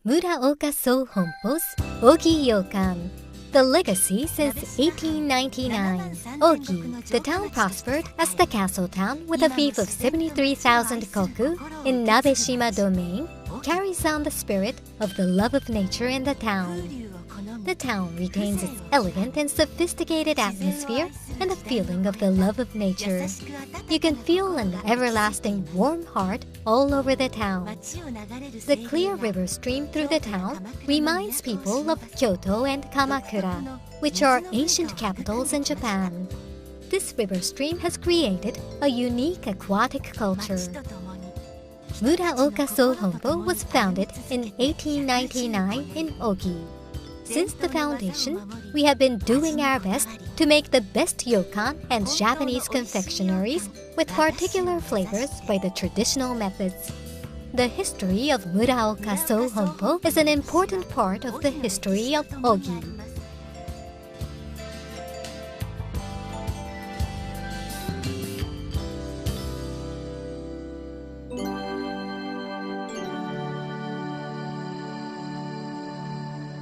Muraoka SOHONPO's OGI Yokan. The legacy since 1899. Ogi, the town prospered as the castle town with a fief of 73,000 koku in Nabeshima domain, carries on the spirit of the love of nature in the town. The town retains its elegant and sophisticated atmosphere and a feeling of the love of nature. You can feel an everlasting warm heart all over the town. The clear river stream through the town reminds people of Kyoto and Kamakura, which are ancient capitals in Japan. This river stream has created a unique aquatic culture. Muraoka SOHONPO was founded in 1899 in Ogi. Since the foundation, we have been doing our best to make the best yokan and Japanese confectionaries with particular flavors by the traditional methods. The history of Muraoka SOHONPO is an important part of the history of Ogi.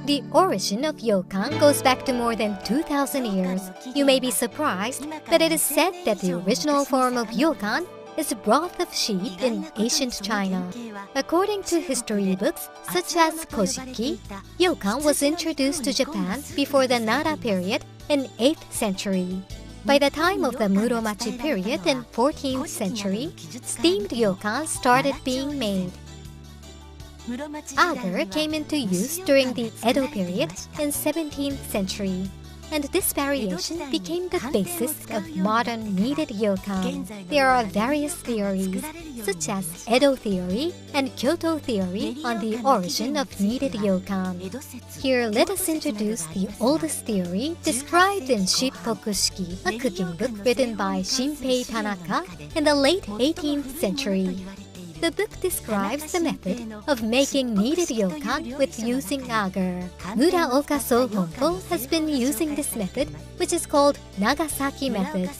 The origin of yokan goes back to more than 2,000 years. You may be surprised that it is said that the original form of yokan is broth of sheep in ancient China. According to history books such as Kojiki, yokan was introduced to Japan before the Nara period in 8th century. By the time of the Muromachi period in 14th century, steamed yokan started being made. Agar came into use during the Edo period in 17th century, and this variation became the basis of modern kneaded yokan. There are various theories, such as Edo theory and Kyoto theory on the origin of kneaded yokan. Here, let us introduce the oldest theory described in Shippokushiki, a cooking book written by Shinpei Tanaka in the late 18th century. The book describes the method of making kneaded yokan with using agar. Muraoka SOHONPO has been using this method, which is called Nagasaki method.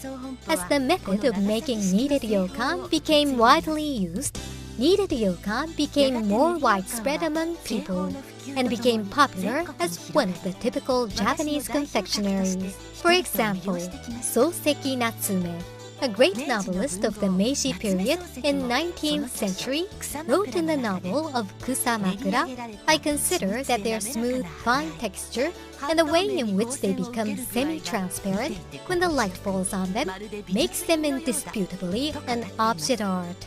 As the method of making kneaded yokan became widely used, kneaded yokan became more widespread among people and became popular as one of the typical Japanese confectionaries. For example, Soseki Natsume, a great novelist of the Meiji period in 19th century, wrote in the novel of Kusamakura, "I consider that their smooth, fine texture and the way in which they become semi-transparent when the light falls on them makes them indisputably an objet art."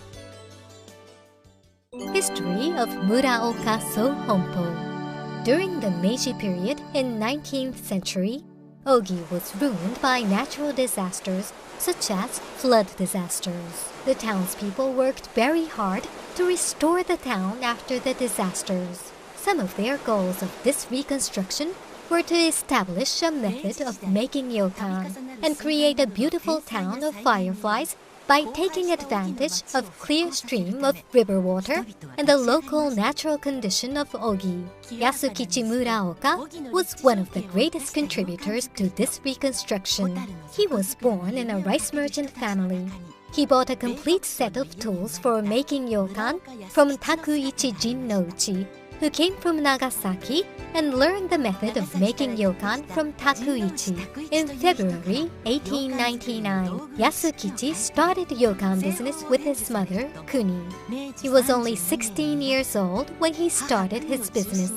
History of Muraoka SOHONPO. During the Meiji period in 19th century, Ogi was ruined by natural disasters such as flood disasters. The townspeople worked very hard to restore the town after the disasters. Some of their goals of this reconstruction were to establish a method of making yokan and create a beautiful town of fireflies by taking advantage of clear stream of river water and the local natural condition of Ogi. Yasukichi Muraoka was one of the greatest contributors to this reconstruction. He was born in a rice merchant family. He bought a complete set of tools for making yokan from Takuichi Jinnouchi, who came from Nagasaki and learned the method of making yokan from Takuichi. In February 1899, Yasukichi started yokan business with his mother, Kuni. He was only 16 years old when he started his business.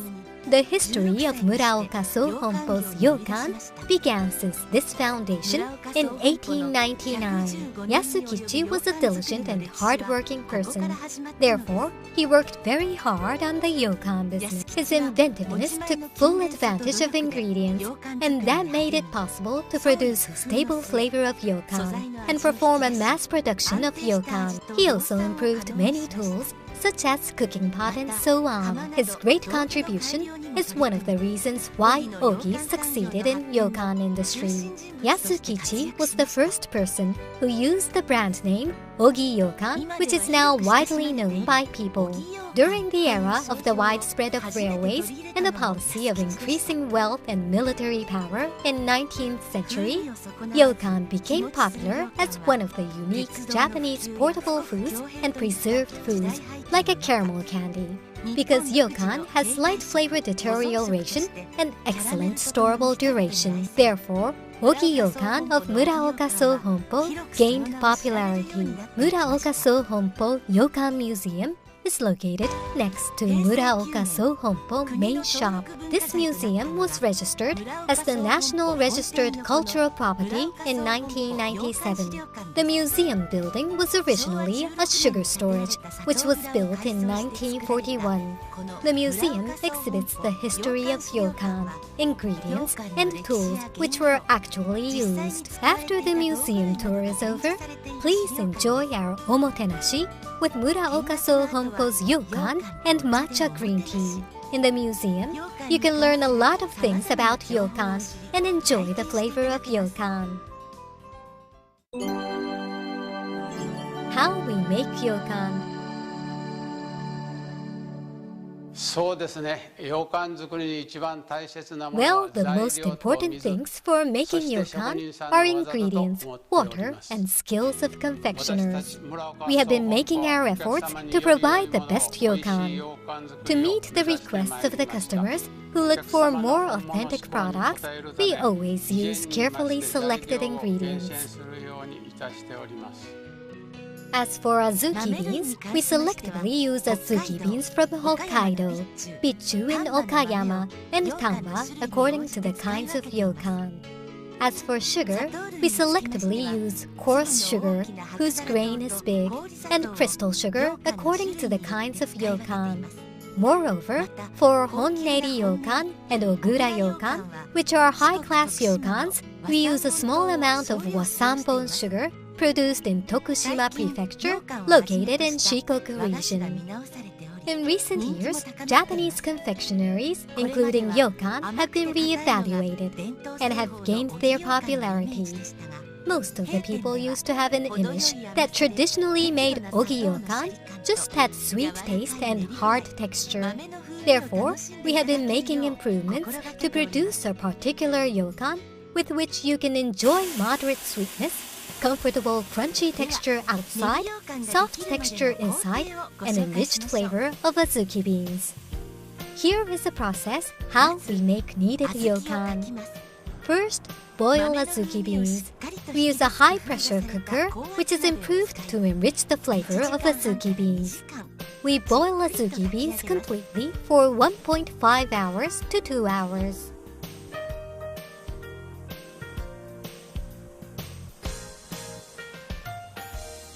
The history of Muraoka SOHONPO's yokan began since this foundation in 1899. Yasukichi was a diligent and hard-working person. Therefore, he worked very hard on the yokan business. His inventiveness took full advantage of ingredients, and that made it possible to produce a stable flavor of yokan and perform a mass production of yokan. He also improved many tools, such as cooking pot and so on. His great contribution is one of the reasons why Ogi succeeded in yokan industry. Yasukichi was the first person who used the brand name OGI Yokan, which is now widely known by people. During the era of the widespread of railways and the policy of increasing wealth and military power in 19th century, yokan became popular as one of the unique Japanese portable foods and preserved foods, like a caramel candy. because Yokan has slight flavor deterioration and excellent storable duration. Therefore, OGI Yokan of Muraoka SOHONPO gained popularity. Muraoka SOHONPO Yokan Museum is located next to Muraoka SOHONPO main shop. This museum was registered as the National Registered Cultural Property in 1997. The museum building was originally a sugar storage, which was built in 1941. The museum exhibits the history of Yokan, ingredients, and tools which were actually used. After the museum tour is over, please enjoy our omotenashi with Muraoka SOHONPO's Yokan and matcha green tea. In the museum, you can learn a lot of things about Yokan and enjoy the flavor of Yokan. How we make Yokan. Well, the most important things for making Yokan are ingredients, water, and skills of confectioners. We have been making our efforts to provide the best Yokan. To meet the requests of the customers who look for more authentic products, we always use carefully selected ingredients. As for azuki beans, we selectively use azuki beans from Hokkaido, bichu in Okayama, and tamba according to the kinds of Yokan. As for sugar, we selectively use coarse sugar, whose grain is big, and crystal sugar according to the kinds of Yokan. Moreover, for Honneri Yokan and Ogura Yokan, which are high-class Yokans, we use a small amount of wasanbon sugar produced in Tokushima Prefecture, located in Shikoku region. In recent years, Japanese confectioneries, including Yokan, have been re-evaluated and have gained their popularity. Most of the people used to have an image that traditionally made OGI Yokan just had sweet taste and hard texture. Therefore, we have been making improvements to produce a particular Yokan with which you can enjoy moderate sweetness, comfortable crunchy texture outside, soft texture inside, and enriched flavor of azuki beans. Here is the process how we make kneaded Yokan. First, boil azuki beans. We use a high-pressure cooker, which is improved to enrich the flavor of azuki beans. We boil azuki beans completely for 1.5 hours to 2 hours.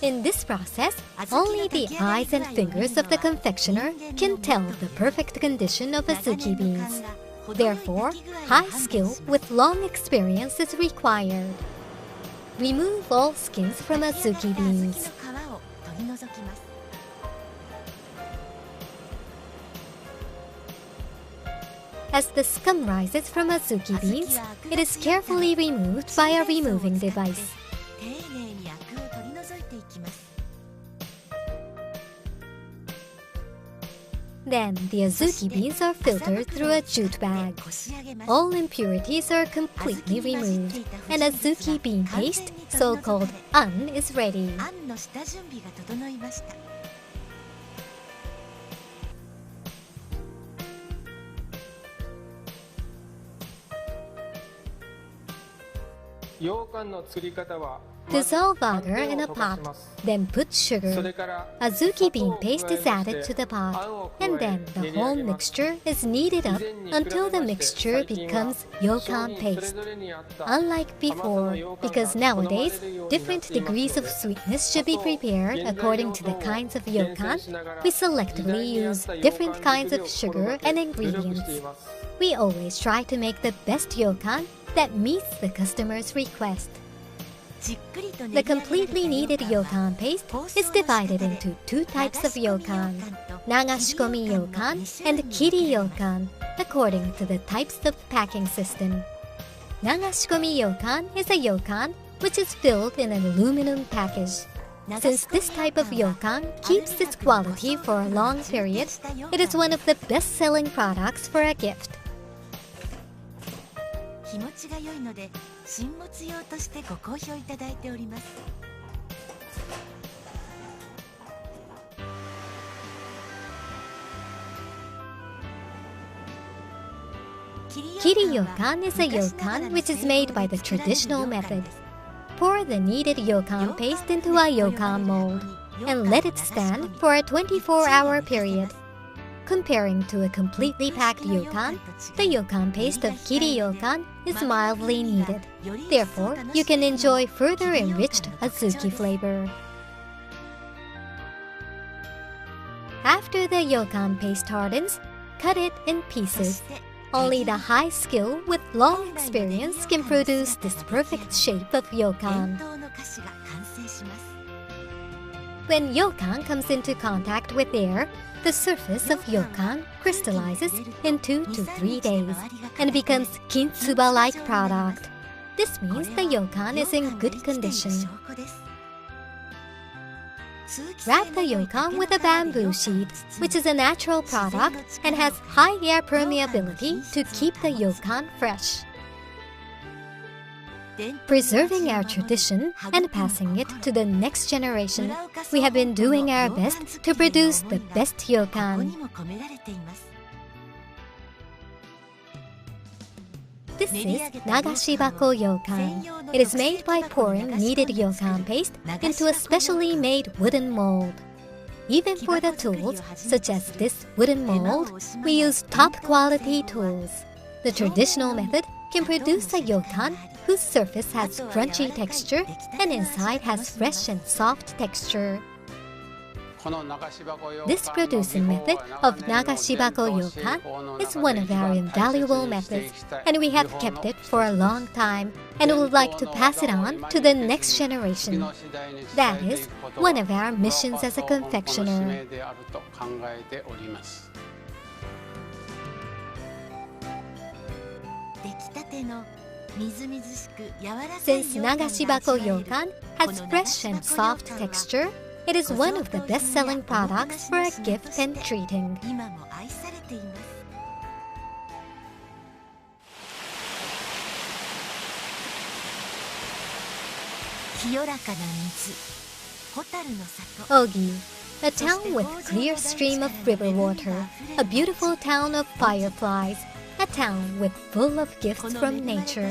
In this process, only the eyes and fingers of the confectioner can tell the perfect condition of azuki beans. Therefore, high skill with long experience is required. Remove all skins from azuki beans. As the scum rises from azuki beans, it is carefully removed by a removing device. Then, the azuki beans are filtered through a jute bag. All impurities are completely removed, and azuki bean paste, so-called an, is ready. Dissolve water in a pot, then put sugar. Azuki bean paste is added to the pot, and then the whole mixture is kneaded up until the mixture becomes Yokan paste. Unlike before, because nowadays different degrees of sweetness should be prepared according to the kinds of Yokan, we selectively use different kinds of sugar and ingredients. We always try to make the best Yokan that meets the customer's request. The completely kneaded Yokan paste is divided into two types of Yokan, Nagashikomi Yokan and Kiri Yokan, according to the types of packing system. Nagashikomi Yokan is a Yokan which is filled in an aluminum package. Since this type of Yokan keeps its quality for a long period, it is one of the best-selling products for a gift. 日持ちが良いので新物用としてご好評いただいております。Kiri Yokan is a yokan which is made by the traditional method. Pour the kneaded yokan paste into a yokan mold and let it stand for a 24-hour period. Comparing to a completely packed yokan, the yokan paste of Kiri Yokan is mildly kneaded. Therefore, you can enjoy further enriched azuki flavor. After the yokan paste hardens, cut it in pieces. Only the high skill with long experience can produce this perfect shape of yokan. When yokan comes into contact with air, the surface of yokan crystallizes in 2 to 3 days and becomes kintsuba-like product. This means the yokan is in good condition. Wrap the yokan with a bamboo sheet, which is a natural product and has high air permeability to keep the yokan fresh. Preserving our tradition and passing it to the next generation, we have been doing our best to produce the best yokan. This is Nagashibako Yokan. It is made by pouring kneaded yokan paste into a specially made wooden mold. Even for the tools, such as this wooden mold, we use top-quality tools. The traditional method can produce a yokan whose surface has crunchy texture and inside has fresh and soft texture. This producing method of Nagashibako Yokan is one of our invaluable methods, and we have kept it for a long time and would like to pass it on to the next generation. That is one of our missions as a confectioner. Since Nagashibako Yokan has fresh and soft texture, it is one of the best-selling products for a gift and treating. Ogi, a town with clear stream of river water, a beautiful town of fireflies, a town with full of gifts from nature.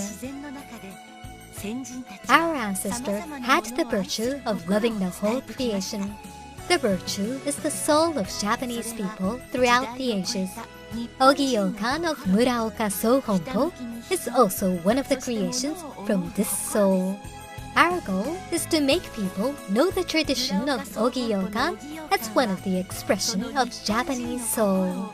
Our ancestor had the virtue of loving the whole creation. The virtue is the soul of Japanese people throughout the ages. OGI Yokan of Muraokasohonpo is also one of the creations from this soul. Our goal is to make people know the tradition of OGI Yokan as one of the expression of Japanese soul.